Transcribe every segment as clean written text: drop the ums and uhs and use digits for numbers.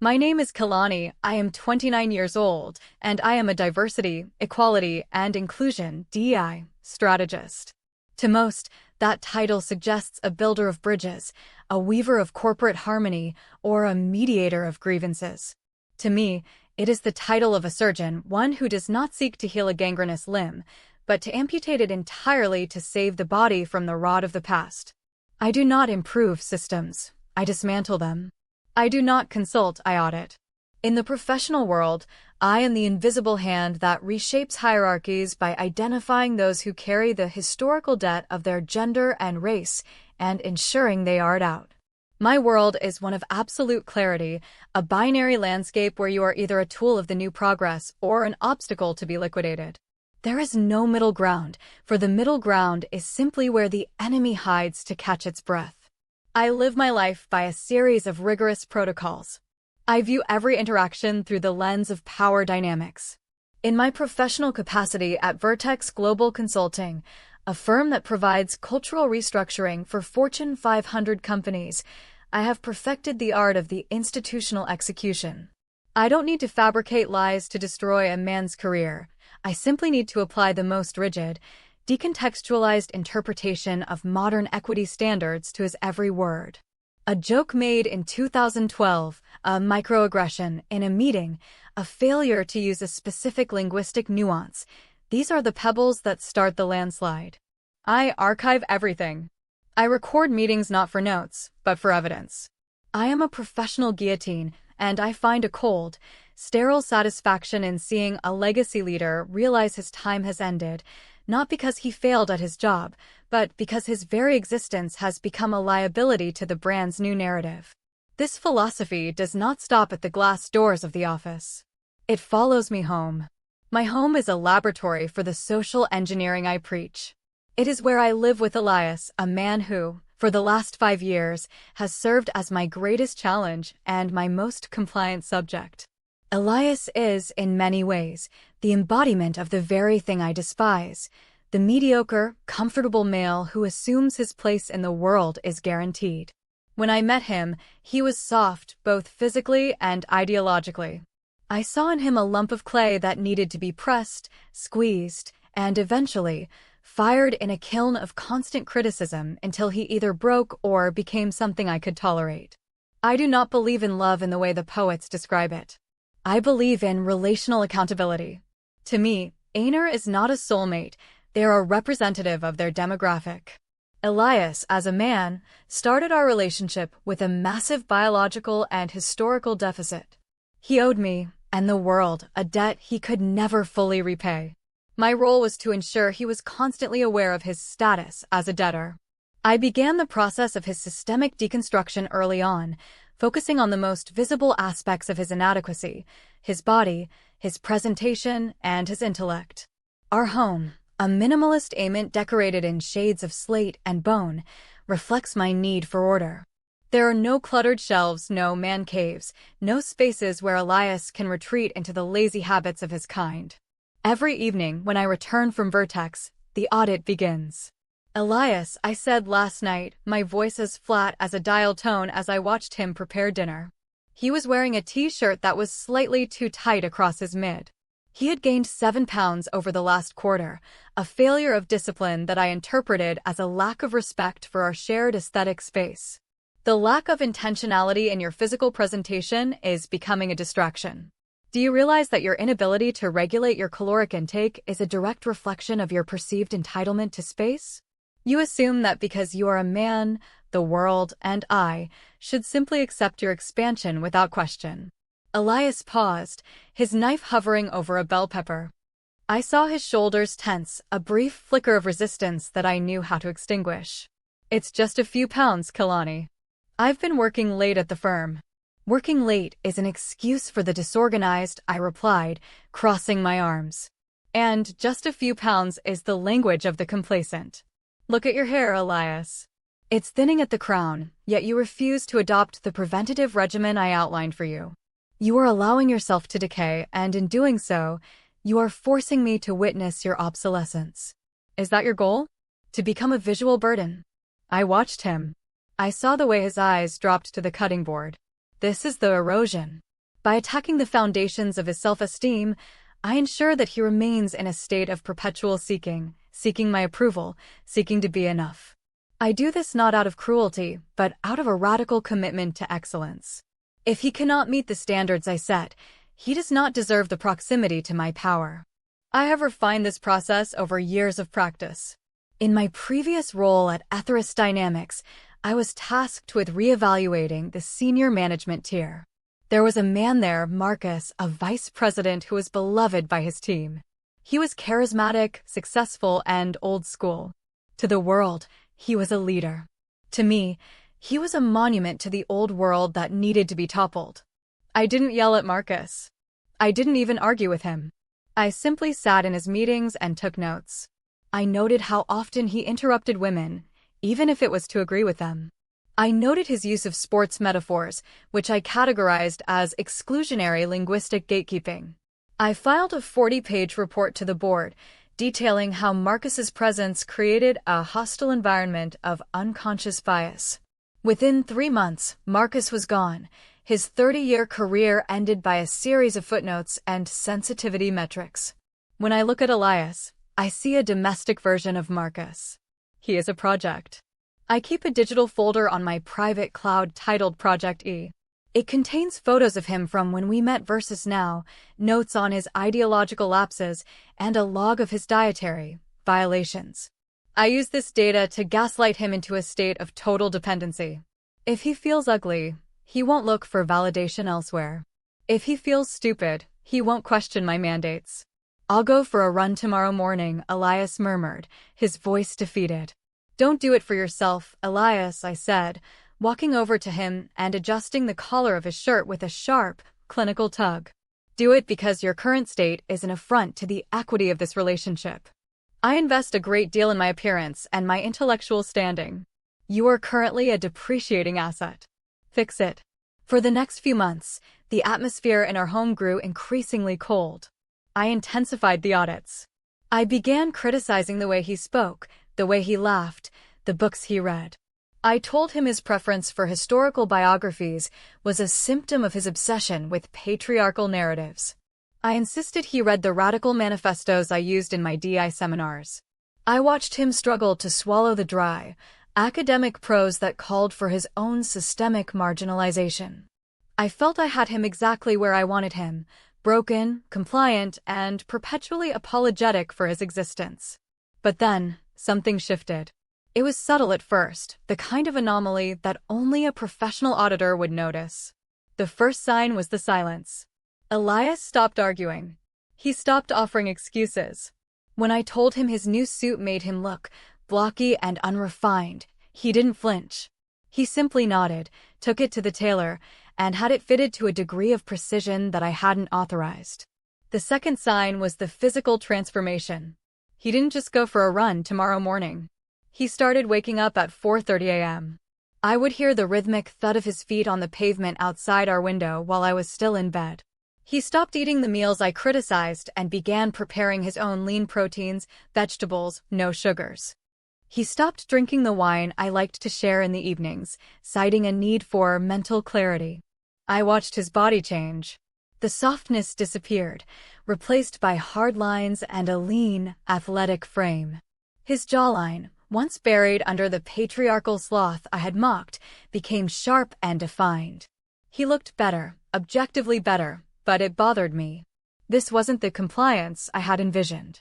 My name is Kalani, I am 29 years old, and I am a diversity, equality, and inclusion DEI strategist. To most, that title suggests a builder of bridges, a weaver of corporate harmony, or a mediator of grievances. To me, it is the title of a surgeon, one who does not seek to heal a gangrenous limb, but to amputate it entirely to save the body from the rot of the past. I do not improve systems, I dismantle them. I do not consult, I audit. In the professional world, I am the invisible hand that reshapes hierarchies by identifying those who carry the historical debt of their gender and race and ensuring they are out. My world is one of absolute clarity, a binary landscape where you are either a tool of the new progress or an obstacle to be liquidated. There is no middle ground, for the middle ground is simply where the enemy hides to catch its breath. I live my life by a series of rigorous protocols. I view every interaction through the lens of power dynamics. In my professional capacity at Vertex Global Consulting, a firm that provides cultural restructuring for Fortune 500 companies, I have perfected the art of the institutional execution. I don't need to fabricate lies to destroy a man's career. I simply need to apply the most rigid, decontextualized interpretation of modern equity standards to his every word. A joke made in 2012, a microaggression in a meeting, a failure to use a specific linguistic nuance. These are the pebbles that start the landslide. I archive everything. I record meetings not for notes, but for evidence. I am a professional guillotine, and I find a cold, sterile satisfaction in seeing a legacy leader realize his time has ended, not because he failed at his job, but because his very existence has become a liability to the brand's new narrative. This philosophy does not stop at the glass doors of the office. It follows me home. My home is a laboratory for the social engineering I preach. It is where I live with Elias, a man who, for the last 5 years, has served as my greatest challenge and my most compliant subject. Elias is, in many ways, the embodiment of the very thing I despise. The mediocre, comfortable male who assumes his place in the world is guaranteed. When I met him, he was soft, both physically and ideologically. I saw in him a lump of clay that needed to be pressed, squeezed, and eventually fired in a kiln of constant criticism until he either broke or became something I could tolerate. I do not believe in love in the way the poets describe it. I believe in relational accountability. To me, Aner is not a soulmate, they are a representative of their demographic. Elias, as a man, started our relationship with a massive biological and historical deficit. He owed me, and the world, a debt he could never fully repay. My role was to ensure he was constantly aware of his status as a debtor. I began the process of his systemic deconstruction early on, focusing on the most visible aspects of his inadequacy, his body, his presentation, and his intellect. Our home, a minimalist aimant decorated in shades of slate and bone, reflects my need for order. There are no cluttered shelves, no man caves, no spaces where Elias can retreat into the lazy habits of his kind. Every evening when I return from Vertex, the audit begins. Elias, I said last night, my voice as flat as a dial tone as I watched him prepare dinner. He was wearing a t-shirt that was slightly too tight across his mid. He had gained 7 pounds over the last quarter, a failure of discipline that I interpreted as a lack of respect for our shared aesthetic space. The lack of intentionality in your physical presentation is becoming a distraction. Do you realize that your inability to regulate your caloric intake is a direct reflection of your perceived entitlement to space? You assume that because you are a man, the world, and I should simply accept your expansion without question. Elias paused, his knife hovering over a bell pepper. I saw his shoulders tense, a brief flicker of resistance that I knew how to extinguish. It's just a few pounds, Kalani. I've been working late at the firm. Working late is an excuse for the disorganized, I replied, crossing my arms. And just a few pounds is the language of the complacent. Look at your hair, Elias. It's thinning at the crown, yet you refuse to adopt the preventative regimen I outlined for you. You are allowing yourself to decay, and in doing so, you are forcing me to witness your obsolescence. Is that your goal? To become a visual burden? I watched him. I saw the way his eyes dropped to the cutting board. This is the erosion. By attacking the foundations of his self-esteem, I ensure that he remains in a state of perpetual seeking my approval, seeking to be enough. I do this not out of cruelty, but out of a radical commitment to excellence. If he cannot meet the standards I set, he does not deserve the proximity to my power. I have refined this process over years of practice. In my previous role at Ethos Dynamics, I was tasked with reevaluating the senior management tier. There was a man there, Marcus, a vice president who was beloved by his team. He was charismatic, successful, and old school. To the world, he was a leader. To me, he was a monument to the old world that needed to be toppled. I didn't yell at Marcus. I didn't even argue with him. I simply sat in his meetings and took notes. I noted how often he interrupted women, even if it was to agree with them. I noted his use of sports metaphors, which I categorized as exclusionary linguistic gatekeeping. I filed a 40-page report to the board, detailing how Marcus's presence created a hostile environment of unconscious bias. Within 3 months, Marcus was gone. His 30-year career ended by a series of footnotes and sensitivity metrics. When I look at Elias, I see a domestic version of Marcus. He is a project. I keep a digital folder on my private cloud titled Project E. It contains photos of him from when we met versus now, notes on his ideological lapses, and a log of his dietary violations. I use this data to gaslight him into a state of total dependency. If he feels ugly, he won't look for validation elsewhere. If he feels stupid, he won't question my mandates. "I'll go for a run tomorrow morning," Elias murmured, his voice defeated. "Don't do it for yourself, Elias," I said, walking over to him and adjusting the collar of his shirt with a sharp, clinical tug. "Do it because your current state is an affront to the equity of this relationship. I invest a great deal in my appearance and my intellectual standing. You are currently a depreciating asset. Fix it." For the next few months, the atmosphere in our home grew increasingly cold. I intensified the audits. I began criticizing the way he spoke, the way he laughed, the books he read. I told him his preference for historical biographies was a symptom of his obsession with patriarchal narratives. I insisted he read the radical manifestos I used in my DEI seminars. I watched him struggle to swallow the dry, academic prose that called for his own systemic marginalization. I felt I had him exactly where I wanted him, broken, compliant, and perpetually apologetic for his existence. But then, something shifted. It was subtle at first, the kind of anomaly that only a professional auditor would notice. The first sign was the silence. Elias stopped arguing. He stopped offering excuses. When I told him his new suit made him look blocky and unrefined, he didn't flinch. He simply nodded, took it to the tailor, and had it fitted to a degree of precision that I hadn't authorized. The second sign was the physical transformation. He didn't just go for a run tomorrow morning. He started waking up at 4:30 a.m. I would hear the rhythmic thud of his feet on the pavement outside our window while I was still in bed. He stopped eating the meals I criticized and began preparing his own lean proteins, vegetables, no sugars. He stopped drinking the wine I liked to share in the evenings, citing a need for mental clarity. I watched his body change. The softness disappeared, replaced by hard lines and a lean, athletic frame. His jawline, once buried under the patriarchal sloth I had mocked, became sharp and defined. He looked better, objectively better, but it bothered me. This wasn't the compliance I had envisioned.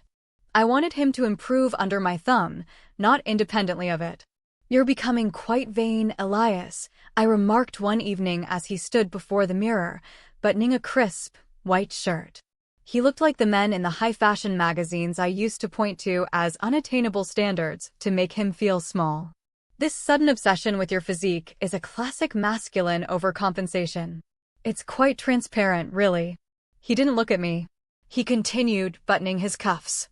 I wanted him to improve under my thumb, not independently of it. "You're becoming quite vain, Elias," I remarked one evening as he stood before the mirror, buttoning a crisp, white shirt. He looked like the men in the high-fashion magazines I used to point to as unattainable standards to make him feel small. "This sudden obsession with your physique is a classic masculine overcompensation. It's quite transparent, really." He didn't look at me. He continued, buttoning his cuffs.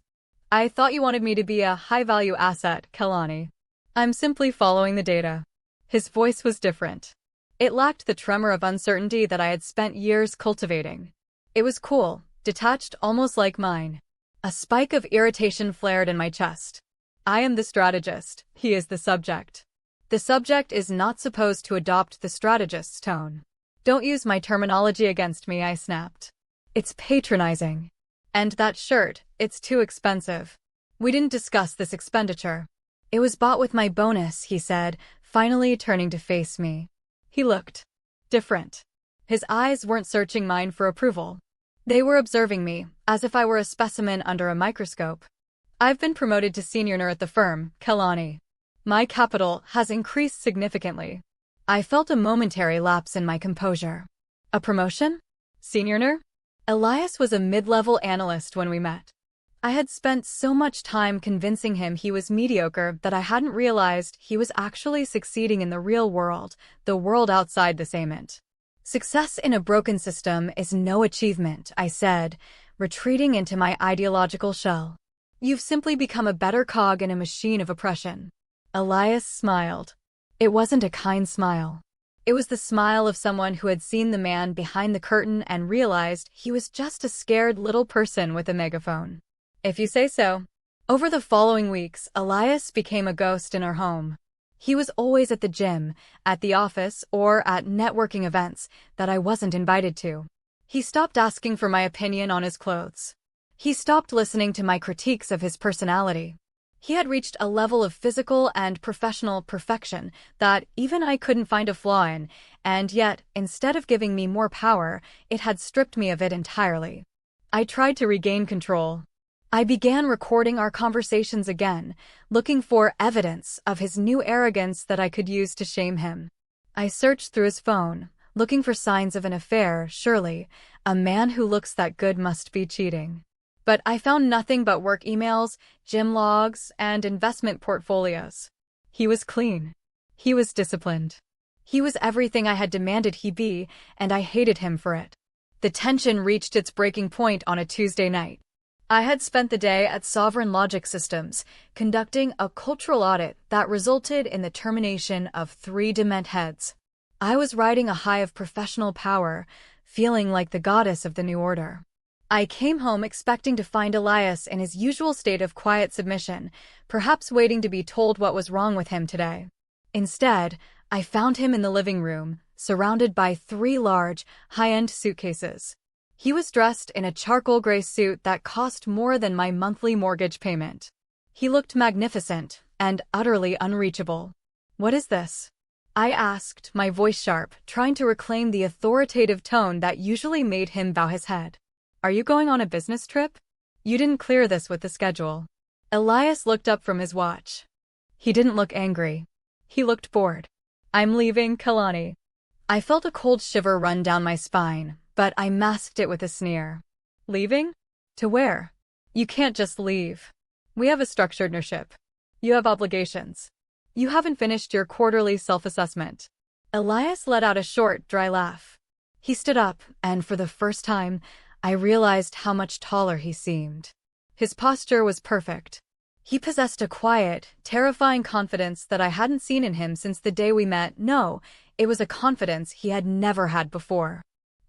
"I thought you wanted me to be a high-value asset, Kelani. I'm simply following the data." His voice was different. It lacked the tremor of uncertainty that I had spent years cultivating. It was cool, detached almost like mine. A spike of irritation flared in my chest. I am the strategist, he is the subject. The subject is not supposed to adopt the strategist's tone. Don't use my terminology against me, I snapped. It's patronizing. And that shirt, it's too expensive. We didn't discuss this expenditure. It was bought with my bonus, he said, finally turning to face me. He looked different. His eyes weren't searching mine for approval. They were observing me, as if I were a specimen under a microscope. I've been promoted to senior at the firm, Kalani. My capital has increased significantly. I felt a momentary lapse in my composure. A promotion? Senior? Elias was a mid-level analyst when we met. I had spent so much time convincing him he was mediocre that I hadn't realized he was actually succeeding in the real world, the world outside the Sament. Success in a broken system is no achievement, I said, retreating into my ideological shell. You've simply become a better cog in a machine of oppression. Elias smiled. It wasn't a kind smile. It was the smile of someone who had seen the man behind the curtain and realized he was just a scared little person with a megaphone. If you say so. Over the following weeks, Elias became a ghost in our home. He was always at the gym, at the office, or at networking events that I wasn't invited to. He stopped asking for my opinion on his clothes. He stopped listening to my critiques of his personality. He had reached a level of physical and professional perfection that even I couldn't find a flaw in, and yet, instead of giving me more power, it had stripped me of it entirely. I tried to regain control. I began recording our conversations again, looking for evidence of his new arrogance that I could use to shame him. I searched through his phone, looking for signs of an affair. Surely, a man who looks that good must be cheating. But I found nothing but work emails, gym logs, and investment portfolios. He was clean. He was disciplined. He was everything I had demanded he be, and I hated him for it. The tension reached its breaking point on a Tuesday night. I had spent the day at Sovereign Logic Systems, conducting a cultural audit that resulted in the termination of 3 dement heads. I was riding a high of professional power, feeling like the goddess of the new order. I came home expecting to find Elias in his usual state of quiet submission, perhaps waiting to be told what was wrong with him today. Instead, I found him in the living room, surrounded by 3 large, high-end suitcases. He was dressed in a charcoal gray suit that cost more than my monthly mortgage payment. He looked magnificent and utterly unreachable. "What is this?" I asked, my voice sharp, trying to reclaim the authoritative tone that usually made him bow his head. "Are you going on a business trip? You didn't clear this with the schedule." Elias looked up from his watch. He didn't look angry. He looked bored. "I'm leaving, Kalani." I felt a cold shiver run down my spine, but I masked it with a sneer. "Leaving? To where? You can't just leave. We have a structured partnership. You have obligations. You haven't finished your quarterly self-assessment." Elias let out a short, dry laugh. He stood up, and for the first time, I realized how much taller he seemed. His posture was perfect. He possessed a quiet, terrifying confidence that I hadn't seen in him since the day we met. No, it was a confidence he had never had before.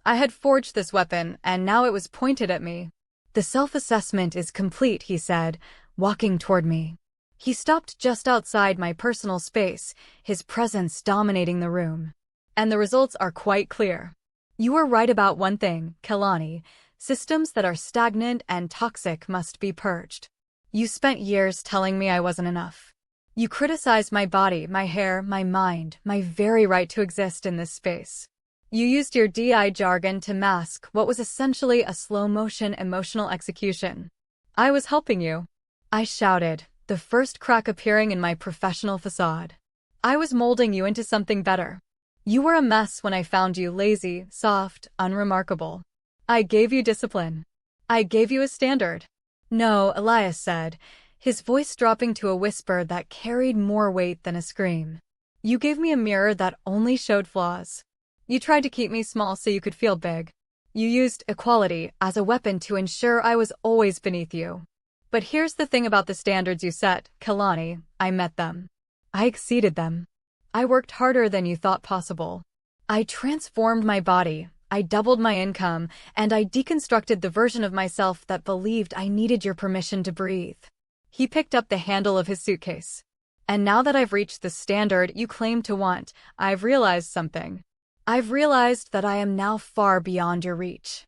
I had forged this weapon, and now it was pointed at me. "The self-assessment is complete," he said, walking toward me. He stopped just outside my personal space, his presence dominating the room. "And the results are quite clear. You were right about one thing, Kalani. Systems that are stagnant and toxic must be purged. You spent years telling me I wasn't enough. You criticized my body, my hair, my mind, my very right to exist in this space. You used your DEI jargon to mask what was essentially a slow-motion emotional execution. I was helping you." I shouted, the first crack appearing in my professional facade. "I was molding you into something better. You were a mess when I found you, lazy, soft, unremarkable. I gave you discipline. I gave you a standard." "No," Elias said, his voice dropping to a whisper that carried more weight than a scream. "You gave me a mirror that only showed flaws. You tried to keep me small so you could feel big. You used equality as a weapon to ensure I was always beneath you. But here's the thing about the standards you set, Kalani, I met them. I exceeded them. I worked harder than you thought possible. I transformed my body, I doubled my income, and I deconstructed the version of myself that believed I needed your permission to breathe." He picked up the handle of his suitcase. "And now that I've reached the standard you claim to want, I've realized something. I've realized that I am now far beyond your reach.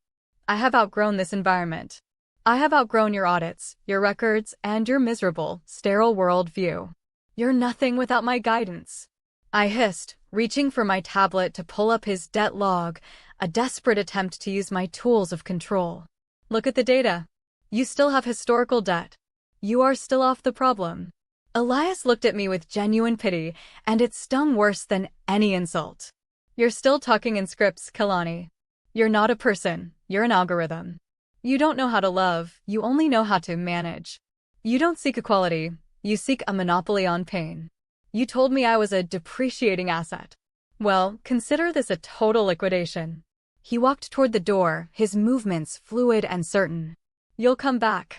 I have outgrown this environment. I have outgrown your audits, your records, and your miserable, sterile worldview. You're nothing without my guidance. I hissed, reaching for my tablet to pull up his debt log, a desperate attempt to use my tools of control. Look at the data. You still have historical debt. You are still off the problem. Elias looked at me with genuine pity, and it stung worse than any insult. You're still talking in scripts, Kalani. You're not a person, you're an algorithm. You don't know how to love, you only know how to manage. You don't seek equality, you seek a monopoly on pain. You told me I was a depreciating asset. Well, consider this a total liquidation. He walked toward the door, his movements fluid and certain. You'll come back.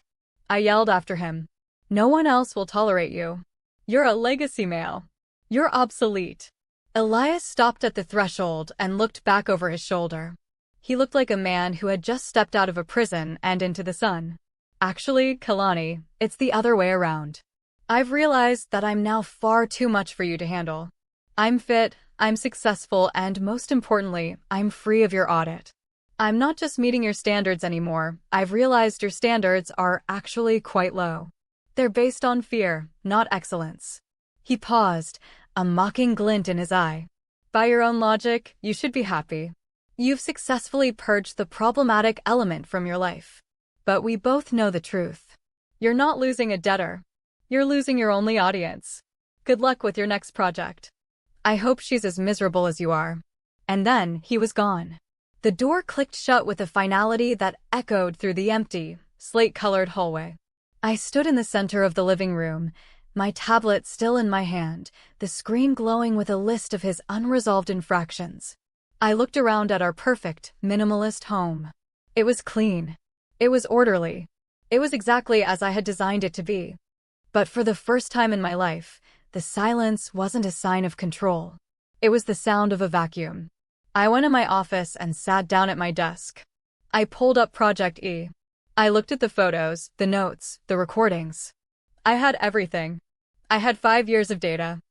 I yelled after him. No one else will tolerate you. You're a legacy male. You're obsolete. Elias stopped at the threshold and looked back over his shoulder. He looked like a man who had just stepped out of a prison and into the sun. Actually, Kalani, it's the other way around. I've realized that I'm now far too much for you to handle. I'm fit, I'm successful, and most importantly, I'm free of your audit. I'm not just meeting your standards anymore. I've realized your standards are actually quite low. They're based on fear, not excellence. He paused, a mocking glint in his eye. By your own logic, you should be happy. You've successfully purged the problematic element from your life. But we both know the truth. You're not losing a debtor. You're losing your only audience. Good luck with your next project. I hope she's as miserable as you are. And then he was gone. The door clicked shut with a finality that echoed through the empty, slate-colored hallway. I stood in the center of the living room, my tablet still in my hand, the screen glowing with a list of his unresolved infractions. I looked around at our perfect, minimalist home. It was clean. It was orderly. It was exactly as I had designed it to be. But for the first time in my life, the silence wasn't a sign of control. It was the sound of a vacuum. I went in my office and sat down at my desk. I pulled up Project E. I looked at the photos, the notes, the recordings. I had everything. I had 5 years of data.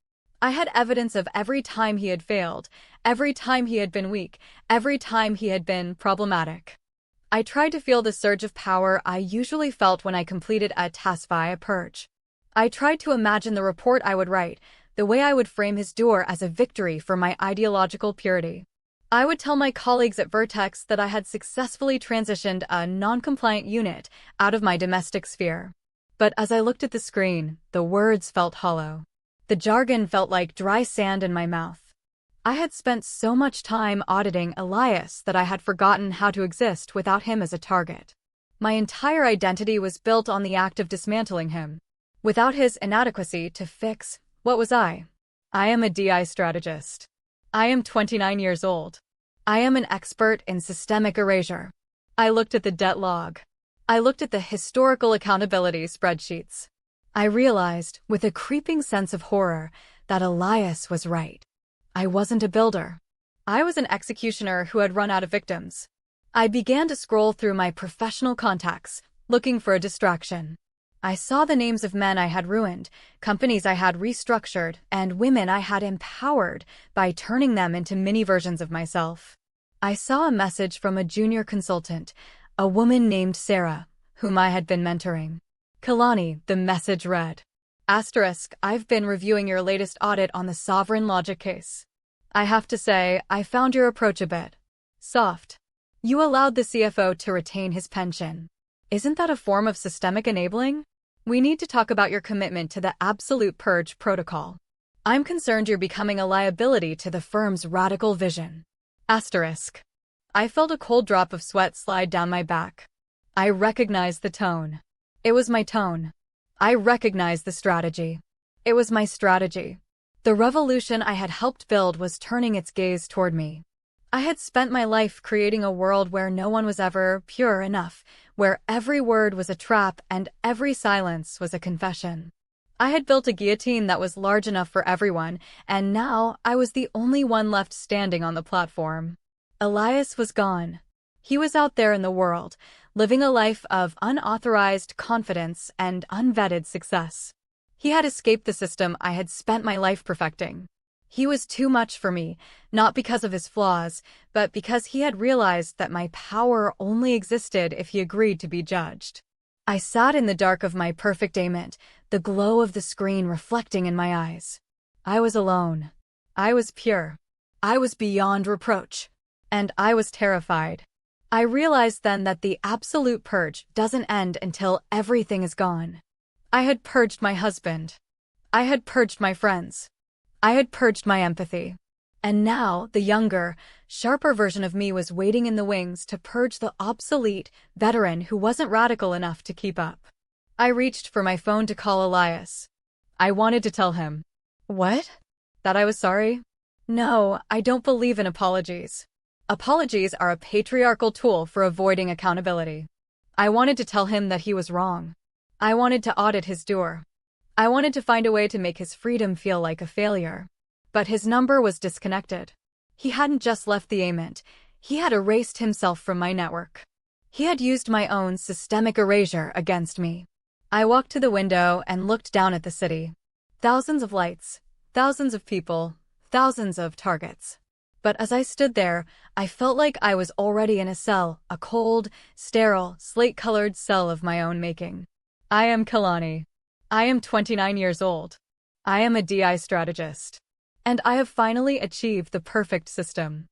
I had evidence of every time he had failed, every time he had been weak, every time he had been problematic. I tried to feel the surge of power I usually felt when I completed a task via purge. I tried to imagine the report I would write, the way I would frame his doer as a victory for my ideological purity. I would tell my colleagues at Vertex that I had successfully transitioned a non-compliant unit out of my domestic sphere. But as I looked at the screen, the words felt hollow. The jargon felt like dry sand in my mouth. I had spent so much time auditing Elias that I had forgotten how to exist without him as a target. My entire identity was built on the act of dismantling him. Without his inadequacy to fix, what was I? I am a DEI strategist. I am 29 years old. I am an expert in systemic erasure. I looked at the debt log. I looked at the historical accountability spreadsheets. I realized, with a creeping sense of horror, that Elias was right. I wasn't a builder. I was an executioner who had run out of victims. I began to scroll through my professional contacts, looking for a distraction. I saw the names of men I had ruined, companies I had restructured, and women I had empowered by turning them into mini versions of myself. I saw a message from a junior consultant, a woman named Sarah, whom I had been mentoring. Kalani, the message read. Asterisk, I've been reviewing your latest audit on the sovereign logic case. I have to say, I found your approach a bit soft. You allowed the CFO to retain his pension. Isn't that a form of systemic enabling? We need to talk about your commitment to the absolute purge protocol. I'm concerned you're becoming a liability to the firm's radical vision. Asterisk. I felt a cold drop of sweat slide down my back. I recognized the tone. It was my tone. I recognized the strategy. It was my strategy. The revolution I had helped build was turning its gaze toward me. I had spent my life creating a world where no one was ever pure enough, where every word was a trap and every silence was a confession. I had built a guillotine that was large enough for everyone, and now I was the only one left standing on the platform. Elias was gone. He was out there in the world, living a life of unauthorized confidence and unvetted success. He had escaped the system I had spent my life perfecting. He was too much for me, not because of his flaws, but because he had realized that my power only existed if he agreed to be judged. I sat in the dark of my perfect aimant, the glow of the screen reflecting in my eyes. I was alone. I was pure. I was beyond reproach. And I was terrified. I realized then that the absolute purge doesn't end until everything is gone. I had purged my husband. I had purged my friends. I had purged my empathy. And now, the younger, sharper version of me was waiting in the wings to purge the obsolete veteran who wasn't radical enough to keep up. I reached for my phone to call Elias. I wanted to tell him. What? That I was sorry? No, I don't believe in apologies. Apologies are a patriarchal tool for avoiding accountability. I wanted to tell him that he was wrong. I wanted to audit his door. I wanted to find a way to make his freedom feel like a failure. But his number was disconnected. He hadn't just left the aimant, he had erased himself from my network. He had used my own systemic erasure against me. I walked to the window and looked down at the city. Thousands of lights, thousands of people, thousands of targets. But as I stood there, I felt like I was already in a cell, a cold, sterile, slate-colored cell of my own making. I am Kalani. I am 29 years old. I am a DEI strategist. And I have finally achieved the perfect system.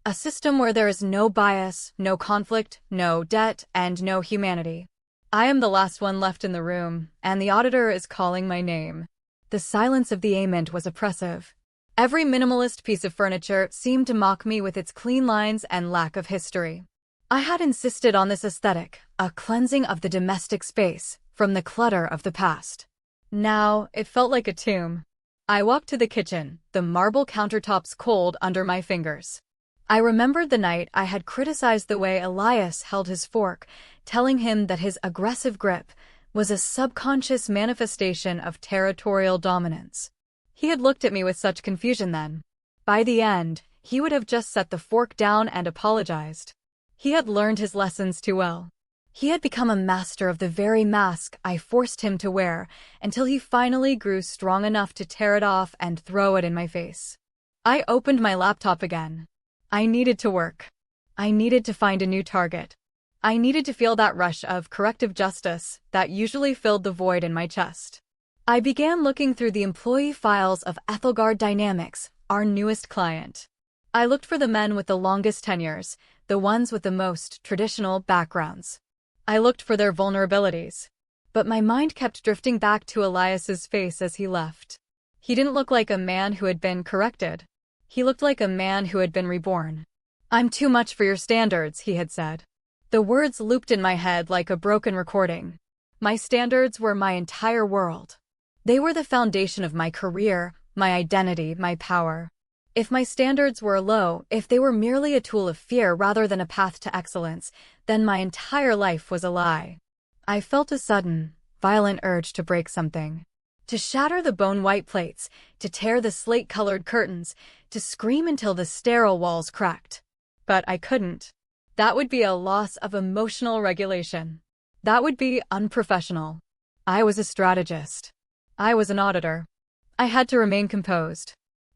A system where there is no bias, no conflict, no debt, and no humanity. I am the last one left in the room, and the auditor is calling my name. The silence of the aimant was oppressive. Every minimalist piece of furniture seemed to mock me with its clean lines and lack of history. I had insisted on this aesthetic, a cleansing of the domestic space from the clutter of the past. Now, it felt like a tomb. I walked to the kitchen, the marble countertops cold under my fingers. I remembered the night I had criticized the way Elias held his fork, telling him that his aggressive grip was a subconscious manifestation of territorial dominance. He had looked at me with such confusion then. By the end, he would have just set the fork down and apologized. He had learned his lessons too well. He had become a master of the very mask I forced him to wear until he finally grew strong enough to tear it off and throw it in my face. I opened my laptop again. I needed to work. I needed to find a new target. I needed to feel that rush of corrective justice that usually filled the void in my chest. I began looking through the employee files of Ethelgard Dynamics, our newest client. I looked for the men with the longest tenures, the ones with the most traditional backgrounds. I looked for their vulnerabilities. But my mind kept drifting back to Elias's face as he left. He didn't look like a man who had been corrected. He looked like a man who had been reborn. "I'm too much for your standards," he had said. The words looped in my head like a broken recording. My standards were my entire world. They were the foundation of my career, my identity, my power. If my standards were low, if they were merely a tool of fear rather than a path to excellence, then my entire life was a lie. I felt a sudden, violent urge to break something. To shatter the bone-white plates, to tear the slate-colored curtains, to scream until the sterile walls cracked. But I couldn't. That would be a loss of emotional regulation. That would be unprofessional. I was a strategist. I was an auditor. I had to remain composed.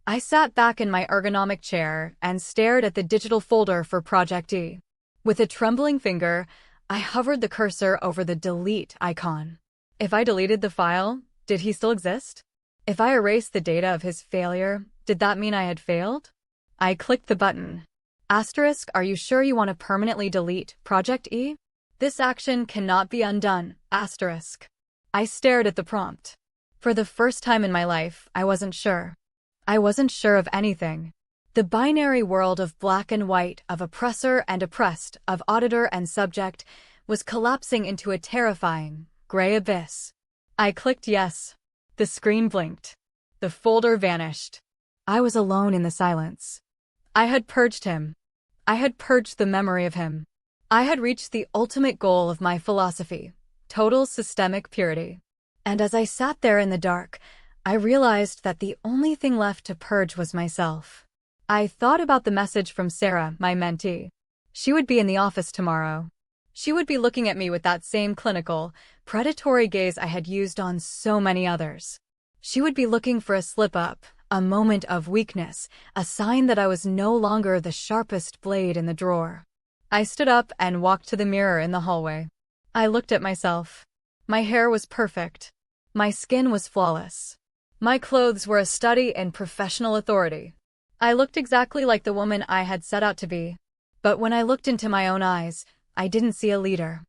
I sat back in my ergonomic chair and stared at the digital folder for Project E. With a trembling finger, I hovered the cursor over the delete icon. If I deleted the file, did he still exist? If I erased the data of his failure, did that mean I had failed? I clicked the button. Asterisk, are you sure you want to permanently delete Project E? This action cannot be undone. Asterisk. I stared at the prompt. For the first time in my life, I wasn't sure. I wasn't sure of anything. The binary world of black and white, of oppressor and oppressed, of auditor and subject, was collapsing into a terrifying, gray abyss. I clicked yes. The screen blinked. The folder vanished. I was alone in the silence. I had purged him. I had purged the memory of him. I had reached the ultimate goal of my philosophy, total systemic purity. And as I sat there in the dark, I realized that the only thing left to purge was myself. I thought about the message from Sarah, my mentee. She would be in the office tomorrow. She would be looking at me with that same clinical, predatory gaze I had used on so many others. She would be looking for a slip-up, a moment of weakness, a sign that I was no longer the sharpest blade in the drawer. I stood up and walked to the mirror in the hallway. I looked at myself. My hair was perfect. My skin was flawless. My clothes were a study in professional authority. I looked exactly like the woman I had set out to be. But when I looked into my own eyes, I didn't see a leader.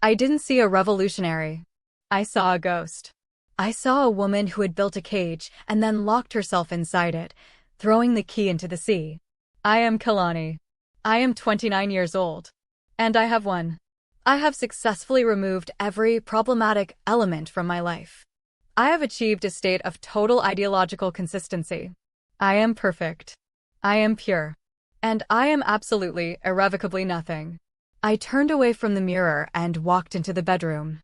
I didn't see a revolutionary. I saw a ghost. I saw a woman who had built a cage and then locked herself inside it, throwing the key into the sea. I am Kalani. I am 29 years old. And I have won. I have successfully removed every problematic element from my life. I have achieved a state of total ideological consistency. I am perfect. I am pure. And I am absolutely, irrevocably nothing. I turned away from the mirror and walked into the bedroom.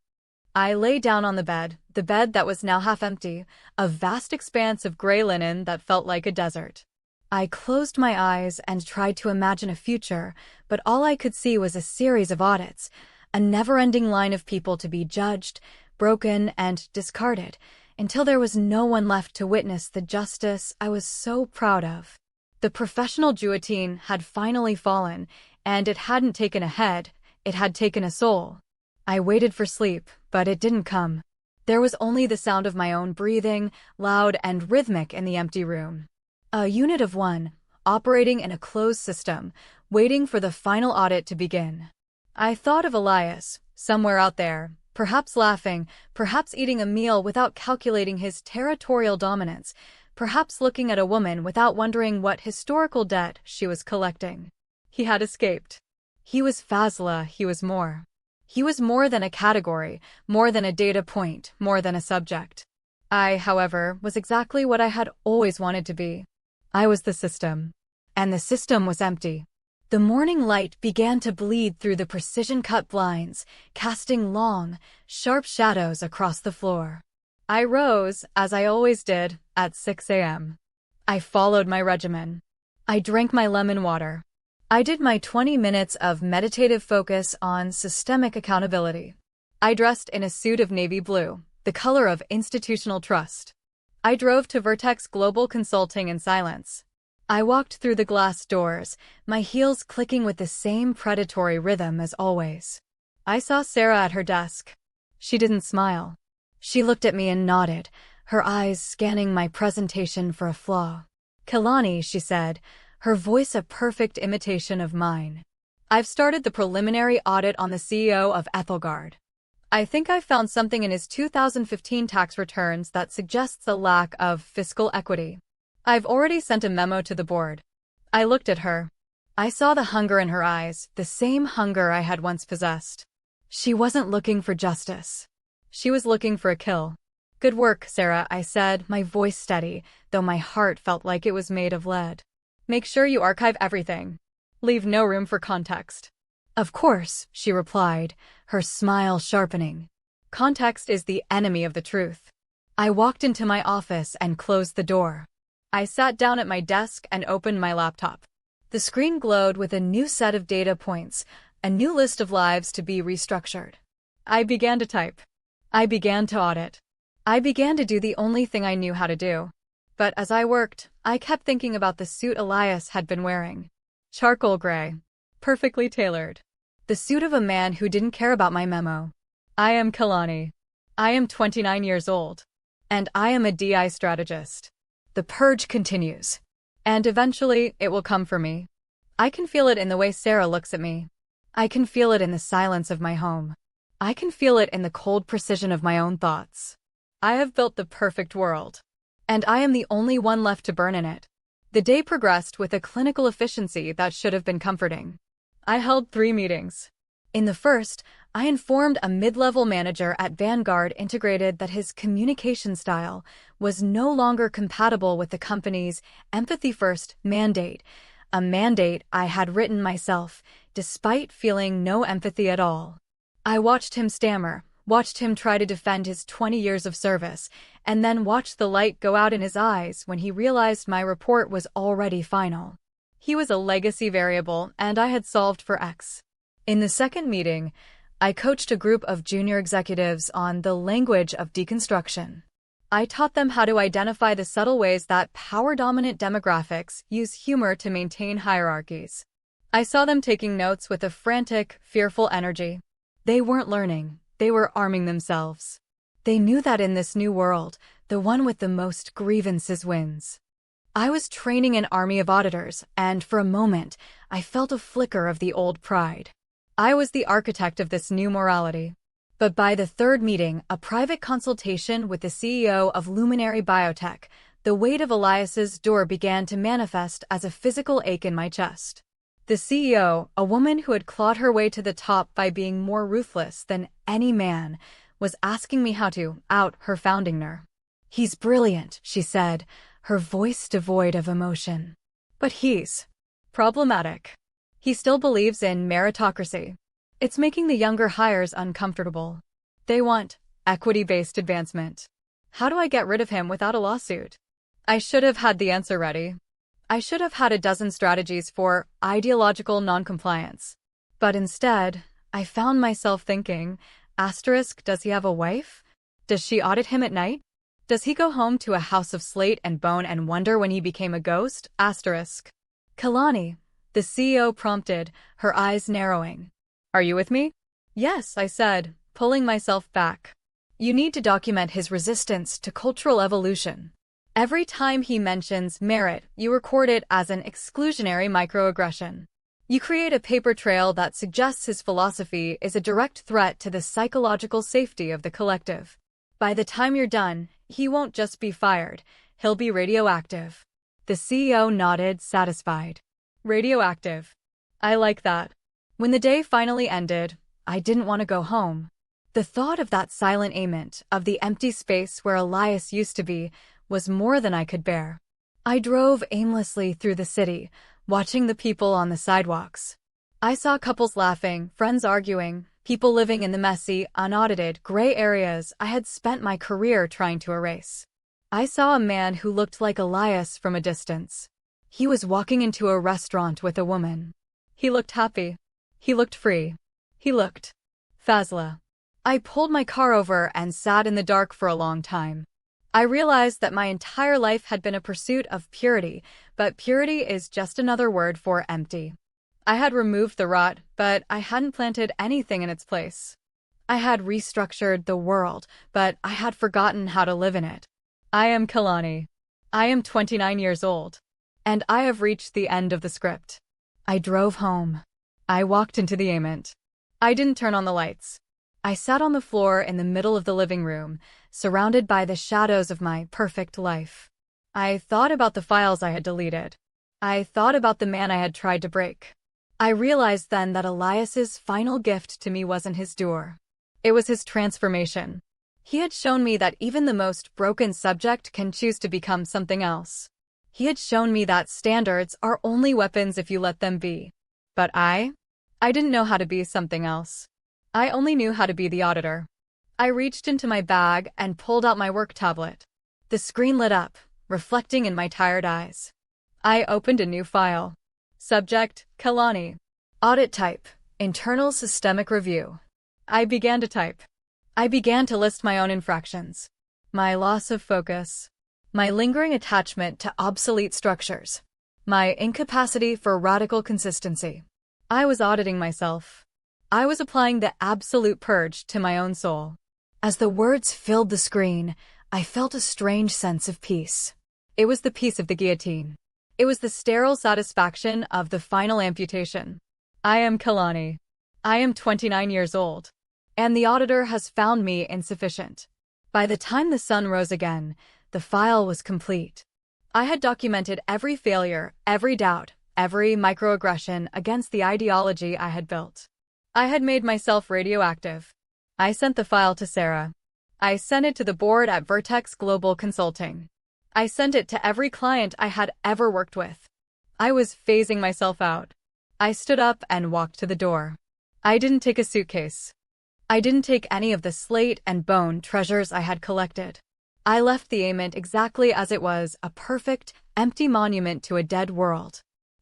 I lay down on the bed that was now half empty, a vast expanse of gray linen that felt like a desert. I closed my eyes and tried to imagine a future, but all I could see was a series of audits, a never-ending line of people to be judged, broken, and discarded, until there was no one left to witness the justice I was so proud of. The professional guillotine had finally fallen, and it hadn't taken a head, it had taken a soul. I waited for sleep, but it didn't come. There was only the sound of my own breathing, loud and rhythmic in the empty room. A unit of one, operating in a closed system, waiting for the final audit to begin. I thought of Elias, somewhere out there, perhaps laughing, perhaps eating a meal without calculating his territorial dominance, perhaps looking at a woman without wondering what historical debt she was collecting. He had escaped. He was Fazla, he was more. He was more than a category, more than a data point, more than a subject. I, however, was exactly what I had always wanted to be. I was the system. And the system was empty. The morning light began to bleed through the precision-cut blinds, casting long, sharp shadows across the floor. I rose, as I always did, at 6 a.m. I followed my regimen. I drank my lemon water. I did my 20 minutes of meditative focus on systemic accountability. I dressed in a suit of navy blue, the color of institutional trust. I drove to Vertex Global Consulting in silence. I walked through the glass doors, my heels clicking with the same predatory rhythm as always. I saw Sarah at her desk. She didn't smile. She looked at me and nodded, her eyes scanning my presentation for a flaw. "Kalani," she said, her voice a perfect imitation of mine. "I've started the preliminary audit on the CEO of Ethelgard. I think I've found something in his 2015 tax returns that suggests a lack of fiscal equity. I've already sent a memo to the board." I looked at her. I saw the hunger in her eyes, the same hunger I had once possessed. She wasn't looking for justice. She was looking for a kill. "Good work, Sarah," I said, my voice steady, though my heart felt like it was made of lead. "Make sure you archive everything. Leave no room for context." "Of course," she replied, her smile sharpening. "Context is the enemy of the truth." I walked into my office and closed the door. I sat down at my desk and opened my laptop. The screen glowed with a new set of data points, a new list of lives to be restructured. I began to type. I began to audit. I began to do the only thing I knew how to do. But as I worked, I kept thinking about the suit Elias had been wearing. Charcoal gray. Perfectly tailored. The suit of a man who didn't care about my memo. I am Kalani. I am 29 years old. And I am a DEI strategist. The purge continues. And eventually, it will come for me. I can feel it in the way Sarah looks at me. I can feel it in the silence of my home. I can feel it in the cold precision of my own thoughts. I have built the perfect world. And I am the only one left to burn in it. The day progressed with a clinical efficiency that should have been comforting. I held 3 meetings. In the first, I informed a mid-level manager at Vanguard Integrated that his communication style was no longer compatible with the company's empathy-first mandate, a mandate I had written myself, despite feeling no empathy at all. I watched him stammer, watched him try to defend his 20 years of service, and then watched the light go out in his eyes when he realized my report was already final. He was a legacy variable, and I had solved for X. In the second meeting, I coached a group of junior executives on the language of deconstruction. I taught them how to identify the subtle ways that power-dominant demographics use humor to maintain hierarchies. I saw them taking notes with a frantic, fearful energy. They weren't learning, they were arming themselves. They knew that in this new world, the one with the most grievances wins. I was training an army of auditors, and for a moment, I felt a flicker of the old pride. I was the architect of this new morality. But by the third meeting, a private consultation with the CEO of Luminary Biotech, the weight of Elias's door began to manifest as a physical ache in my chest. The CEO, a woman who had clawed her way to the top by being more ruthless than any man, was asking me how to out her founding ner. "He's brilliant," she said, her voice devoid of emotion. "But he's problematic. He still believes in meritocracy. It's making the younger hires uncomfortable. They want equity-based advancement. How do I get rid of him without a lawsuit?" I should have had the answer ready. I should have had a dozen strategies for ideological noncompliance. But instead, I found myself thinking, does he have a wife? Does she audit him at night? Does he go home to a house of slate and bone and wonder when he became a ghost? Kalani, the CEO prompted, her eyes narrowing. "Are you with me?" "Yes," I said, pulling myself back. "You need to document his resistance to cultural evolution. Every time he mentions merit, you record it as an exclusionary microaggression. You create a paper trail that suggests his philosophy is a direct threat to the psychological safety of the collective. By the time you're done, he won't just be fired, he'll be radioactive." The CEO nodded, satisfied. Radioactive. I like that. When the day finally ended, I didn't want to go home. The thought of that silent aimant, of the empty space where Elias used to be, was more than I could bear. I drove aimlessly through the city, watching the people on the sidewalks. I saw couples laughing, friends arguing, people living in the messy, unaudited, gray areas I had spent my career trying to erase. I saw a man who looked like Elias from a distance. He was walking into a restaurant with a woman. He looked happy. He looked free. He looked Fazla. I pulled my car over and sat in the dark for a long time. I realized that my entire life had been a pursuit of purity, but purity is just another word for empty. I had removed the rot, but I hadn't planted anything in its place. I had restructured the world, but I had forgotten how to live in it. I am Kalani. I am 29 years old. And I have reached the end of the script. I drove home. I walked into the aimant. I didn't turn on the lights. I sat on the floor in the middle of the living room, surrounded by the shadows of my perfect life. I thought about the files I had deleted. I thought about the man I had tried to break. I realized then that Elias's final gift to me wasn't his door. It was his transformation. He had shown me that even the most broken subject can choose to become something else. He had shown me that standards are only weapons if you let them be. But I didn't know how to be something else. I only knew how to be the auditor. I reached into my bag and pulled out my work tablet. The screen lit up, reflecting in my tired eyes. I opened a new file. Subject, Kalani. Audit type, internal systemic review. I began to type. I began to list my own infractions. My loss of focus. My lingering attachment to obsolete structures. My incapacity for radical consistency. I was auditing myself. I was applying the absolute purge to my own soul. As the words filled the screen, I felt a strange sense of peace. It was the peace of the guillotine. It was the sterile satisfaction of the final amputation. I am Kalani. I am 29 years old. And the auditor has found me insufficient. By the time the sun rose again, the file was complete. I had documented every failure, every doubt, every microaggression against the ideology I had built. I had made myself radioactive. I sent the file to Sarah. I sent it to the board at Vertex Global Consulting. I sent it to every client I had ever worked with. I was phasing myself out. I stood up and walked to the door. I didn't take a suitcase. I didn't take any of the slate and bone treasures I had collected. I left the aimant exactly as it was, a perfect, empty monument to a dead world.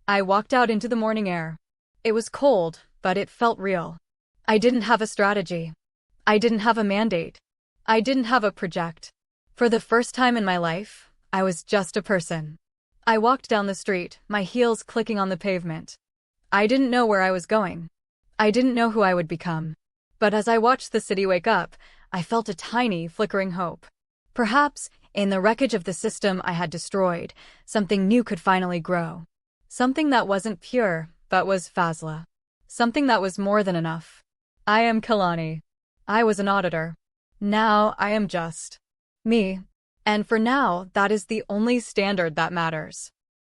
I walked out into the morning air. It was cold, but it felt real. I didn't have a strategy. I didn't have a mandate. I didn't have a project. For the first time in my life, I was just a person. I walked down the street, my heels clicking on the pavement. I didn't know where I was going. I didn't know who I would become. But as I watched the city wake up, I felt a tiny, flickering hope. Perhaps, in the wreckage of the system I had destroyed, something new could finally grow. Something that wasn't pure, but was Fazla. Something that was more than enough. I am Kalani. I was an auditor. Now I am just me. And for now, that is the only standard that matters.